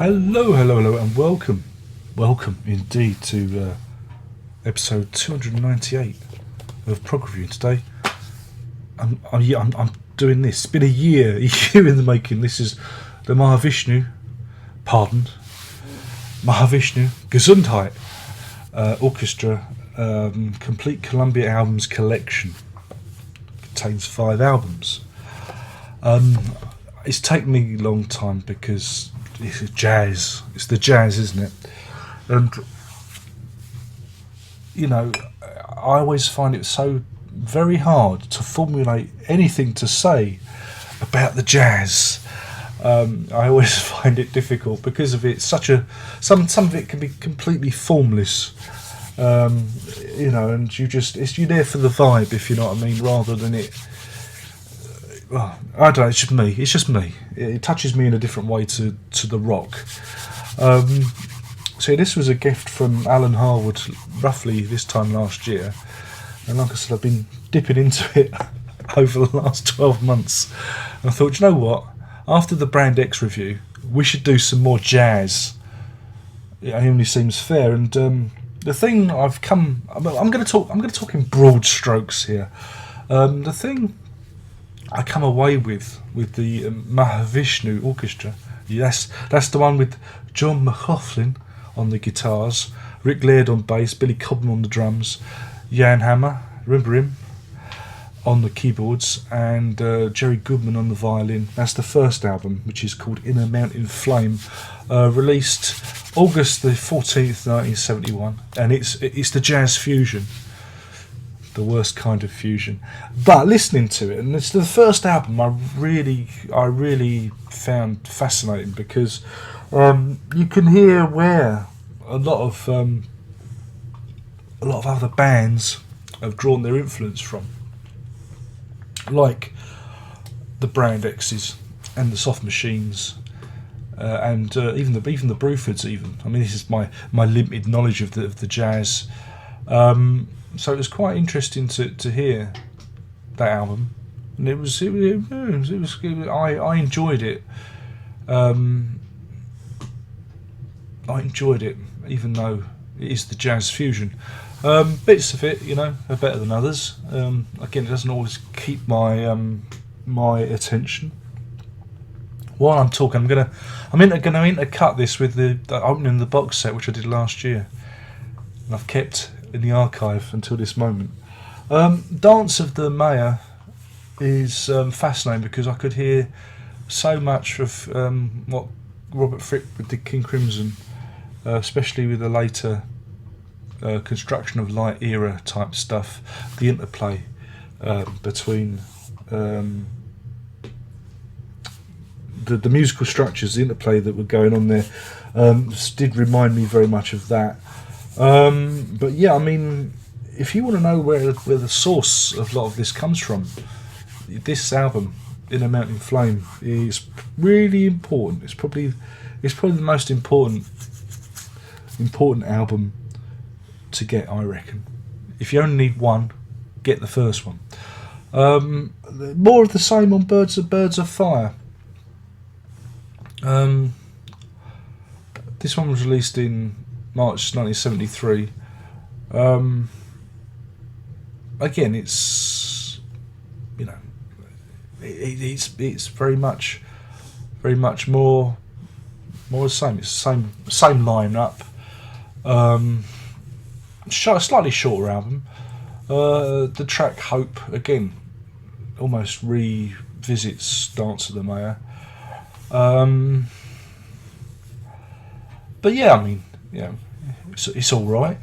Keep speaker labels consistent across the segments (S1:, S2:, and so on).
S1: Hello, and welcome indeed to episode 298 of Prog Review. Today, I'm doing this. It's been a year in the making. This is the Mahavishnu Gesundheit Orchestra complete Columbia albums collection. Contains 5 albums. It's taken me a long time because it's jazz. It's the jazz, isn't it? And I always find it so very hard to formulate anything to say about the jazz. I always find it difficult because of it. Some of it can be completely formless. And you're there for the vibe, if you know what I mean, rather than it. Well, I don't know. It's just me. It touches me in a different way to the rock. So this was a gift from Alan Harwood, roughly this time last year, and like I said, I've been dipping into it over the last 12 months. And I thought, you know what? After the Brand X review, we should do some more jazz. It only seems fair. And the thing I'm going to talk in broad strokes here. The thing I come away with the Mahavishnu Orchestra. Yes, that's the one with John McLaughlin on the guitars, Rick Laird on bass, Billy Cobham on the drums, Jan Hammer, remember him, on the keyboards, and Jerry Goodman on the violin. That's the first album, which is called In a Mountain Flame, released August the 14th, 1971, and it's the jazz fusion. The worst kind of fusion, but listening to it, and it's the first album I really found fascinating because you can hear where a lot of other bands have drawn their influence from, like the Brand X's and the Soft Machines, and even the Bruford's. Even I mean, this is my limited knowledge of the jazz. So it was quite interesting to hear that album, and it was I enjoyed it. I enjoyed it, even though it is the jazz fusion. Bits of it, are better than others. Again, it doesn't always keep my my attention. While I'm talking, I'm gonna intercut this with the opening the box set, which I did last year, and I've kept in the archive until this moment. Dance of the Mayor is fascinating because I could hear so much of what Robert Fripp did King Crimson, especially with the later construction of light era type stuff, the interplay between the musical structures, the interplay that were going on there, did remind me very much of that. But yeah, I mean, if you want to know where the source of a lot of this comes from, this album, In a Mountain Flame, is really important. It's probably the most important album to get, I reckon. If you only need one, get the first one. More of the same on Birds of Fire. This one was released in March 1973. Again, it's it's very much more the same. It's the same lineup. Slightly shorter album. The track Hope again almost revisits Dance of the Mayor. But yeah, I mean, it's all right.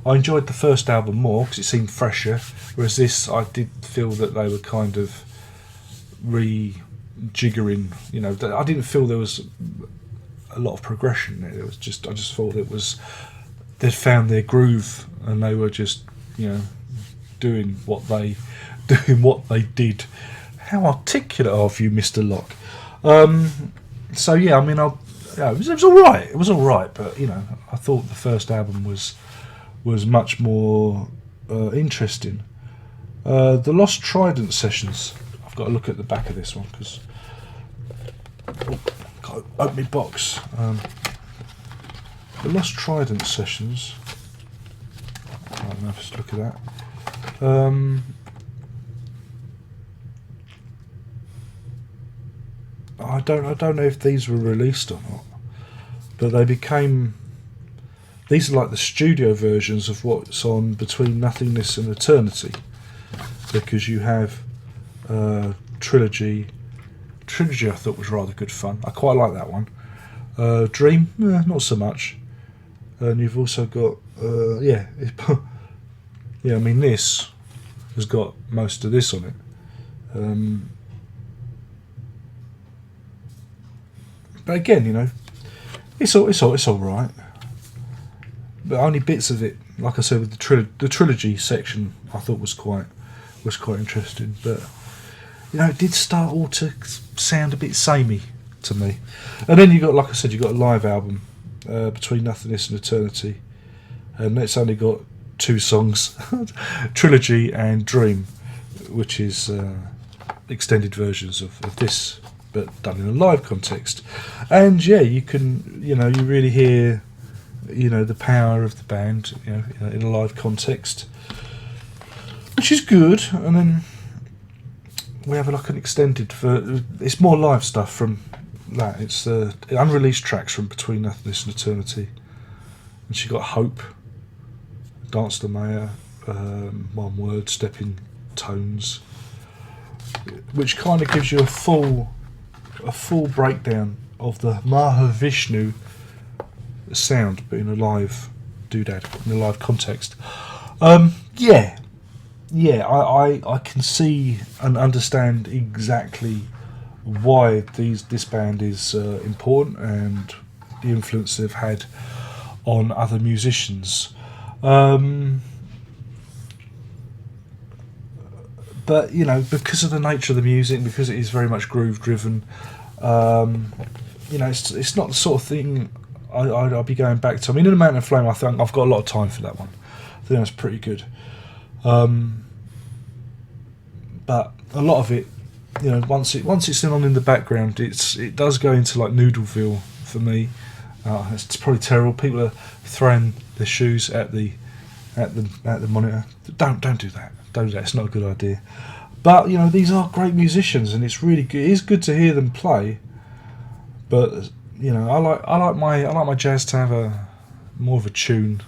S1: I enjoyed the first album more because it seemed fresher, whereas this, I did feel that they were kind of rejiggering. I didn't feel there was a lot of progression. I just thought they'd found their groove and they were just doing what they did. How articulate of you, Mr. Locke. So yeah, I mean, it was all right. It was all right, but I thought the first album was much more interesting. The Lost Trident Sessions. I've got to look at the back of this one because got to open my box. The Lost Trident sessions. I don't know if let's look at that. I don't know if these were released or not, but they became. These are like the studio versions of what's on Between Nothingness and Eternity, because you have Trilogy. Trilogy I thought was rather good fun. I quite like that one. Dream, not so much. And you've also got yeah. I mean, this has got most of this on it. But again, it's all right. But only bits of it, like I said, with the trilogy section, I thought was quite interesting. But it did start all to sound a bit samey to me. And then you got, like I said, you got a live album, Between Nothingness and Eternity, and it's only got 2 songs, Trilogy and Dream, which is extended versions of this, but done in a live context. And yeah, you can, you really hear, the power of the band, in a live context, which is good. And then we have like an extended, it's more live stuff from that. It's unreleased tracks from Between Nothingness and Eternity. And she got Hope, Dance the Mayor, One Word, Stepping Tones, which kind of gives you a full breakdown of the Mahavishnu sound, but in a live doodad, in a live context. I can see and understand exactly why this band is important and the influence they've had on other musicians. But because of the nature of the music, because it is very much groove driven, it's not the sort of thing I'll be going back to. I mean, in A Mountain of Flame, I think I've got a lot of time for that one. I think that's pretty good. But a lot of it, once it's on in the background, it does go into like Noodleville for me. It's probably terrible. People are throwing their shoes at the monitor. Don't do that. Don't do that. It's not a good idea. But these are great musicians, and it's really good. It is good to hear them play. But I like my jazz to have more of a tune.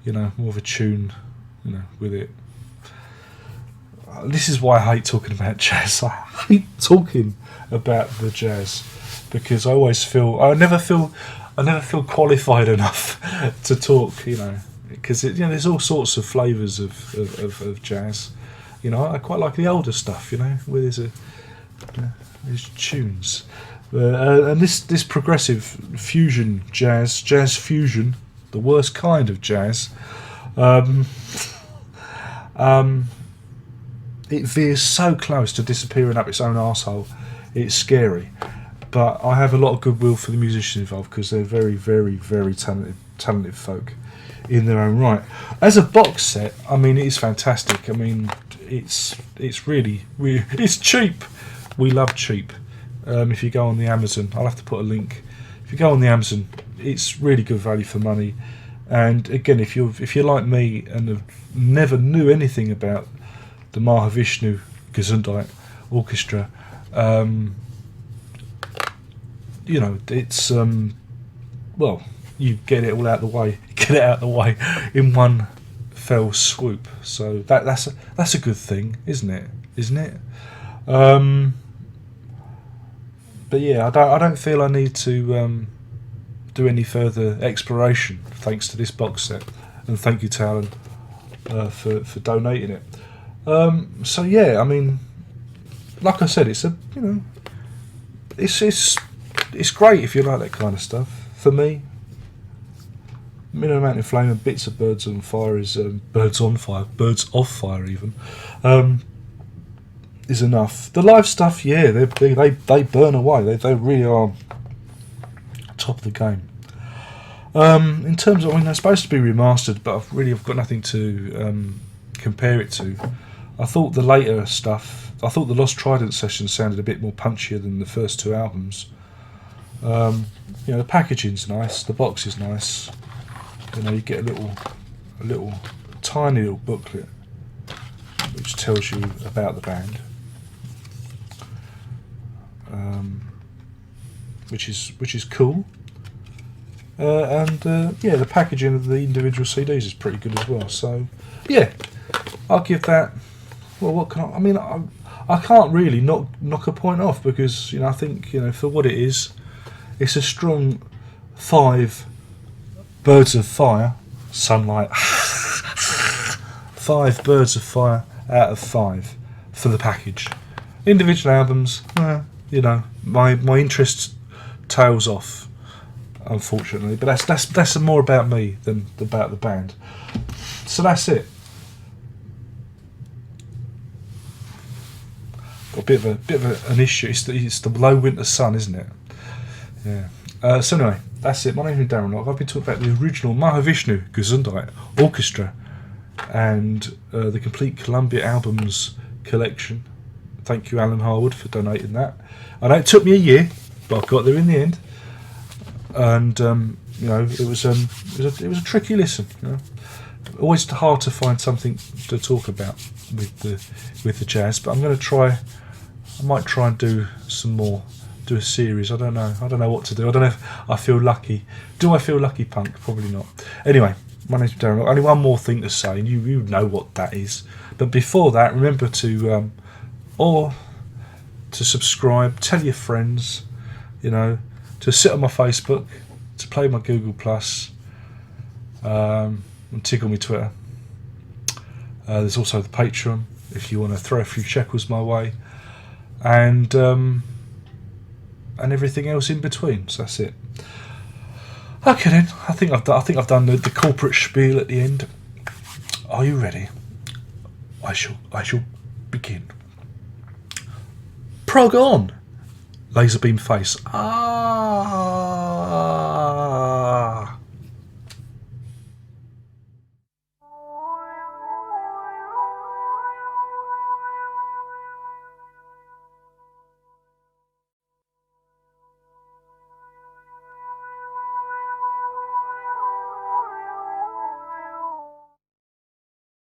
S1: With it. This is why I hate talking about jazz. I hate talking about the jazz because I never feel qualified enough to talk. Because there's all sorts of flavours of jazz. I quite like the older stuff. Where there's tunes. And this progressive fusion jazz fusion, the worst kind of jazz. It veers so close to disappearing up its own arsehole, it's scary. But I have a lot of goodwill for the musicians involved because they're very, very, very talented folk in their own right. As a box set, I mean, it is fantastic. I mean, it's really, really, it's cheap. We love cheap. If you go on the Amazon, I'll have to put a link. If you go on the Amazon, it's really good value for money. And again, if you're like me and have never knew anything about the Mahavishnu Gesundheit Orchestra, it's you get it all out the way. Get it out the way in one fell swoop. So that's a good thing, isn't it? But yeah, I don't feel I need to do any further exploration thanks to this box set, and thank you to Alan for donating it. So yeah, I mean, like I said, it's great if you like that kind of stuff. For me, Mountain Flame and bits of Birds of Fire even, is enough. The live stuff, yeah, they burn away. They really are top of the game. In terms of, they're supposed to be remastered, but I've got nothing to compare it to. I thought the later stuff, the Lost Trident session sounded a bit more punchier than the first 2 albums. You know, the packaging's nice, the box is nice. You know, you get a little tiny little booklet which tells you about the band, which is cool. And yeah, the packaging of the individual CDs is pretty good as well. So yeah, I'll give that. Well, what can I mean? I can't really knock a point off, because, you know, I think, you know, for what it is, it's a strong 5 birds of fire, sunlight, 5 birds of fire out of 5 for the package. Individual albums, you know, my interest tails off, unfortunately. But that's more about me than about the band. So that's it. Got a bit of an issue. It's the low winter sun, isn't it? Yeah. So anyway, that's it. My name is Darren Locke. I've been talking about the original Mahavishnu Gesundheit Orchestra and the complete Columbia albums collection. Thank you, Alan Harwood, for donating that. I know it took me a year, but I got there in the end. And you know, it was a tricky listen. You know? Always hard to find something to talk about with the jazz, but I'm going to try. I might try and do some more. Do a series. I don't know what to do. I don't know if I feel lucky. Do I feel lucky, punk? Probably not. Anyway, my name's Darren. Only one more thing to say, and you know what that is. But before that, remember to to subscribe, tell your friends, you know, to sit on my Facebook, to play my Google Plus, and tickle me Twitter. There's also the Patreon if you want to throw a few shekels my way, and everything else in between. So that's it. Okay then, I think I've done the corporate spiel at the end. Are you ready? I shall begin. Prog on, laser beam face. Ah.